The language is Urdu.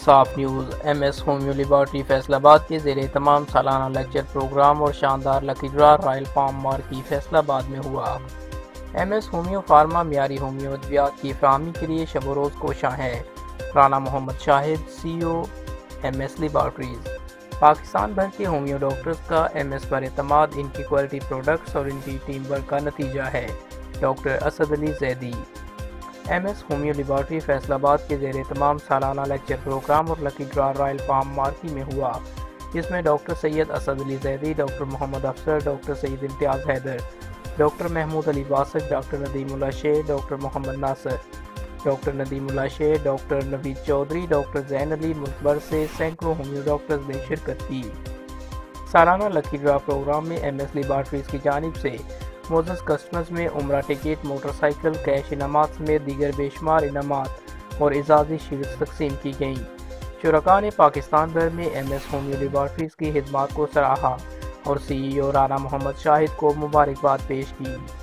انصاف news M S homeo laboratory Faisalabad کے زیر اہتمام سالانہ لیکچر پروگرام اور شاندار lucky draw royal farm marquee Faisalabad میں ہوا۔ ایم ایس ہومیو فارما معیاری ہومیو ادویات کی فراہمی کے لیے شب و روز کوشاں ہے۔ Rana Muhammad Shahid C O M S laboratories. Pakistan بھر کے ہومیو ڈاکٹرز کا ایم ایس پر اعتماد ان کی کوالٹی پروڈکٹس اور ان کی ٹیم ورک کا نتیجہ ہے۔ Doctor Asad Ali Zaidi. M S homeo laboratory Faisalabad کے زیر اہتمام سالانہ لیکچر پروگرام اور لکی ڈرا رائل فارم مارکی میں ہوا، جس میں ڈاکٹر سید اسد علی زیدی، ڈاکٹر محمد افسر، ڈاکٹر سید امتیاز حیدر، ڈاکٹر محمود علی باسط، ڈاکٹر ندیم اللہ شیخ، ڈاکٹر محمد ناصر، ڈاکٹر ندیم اللہ شیخ، ڈاکٹر نوید چودھری، ڈاکٹر زین علی ملک بھر سے سینکڑوں ہومیو ڈاکٹرز نے شرکت کی۔ سالانہ لکی ڈرا پروگرام میں ایم ایس لیبارٹریز کی جانب سے معزز کسٹمرز میں عمرہ ٹکٹ، موٹر سائیکل، کیش انعامات سمیت دیگر بے شمار انعامات اور اعزازی شیلڈز تقسیم کی گئیں۔ شرکاء نے پاکستان بھر میں ایم ایس ہومیو لیبارٹریز کی خدمات کو سراہا اور سی ای او رانا محمد شاہد کو مبارکباد پیش کی۔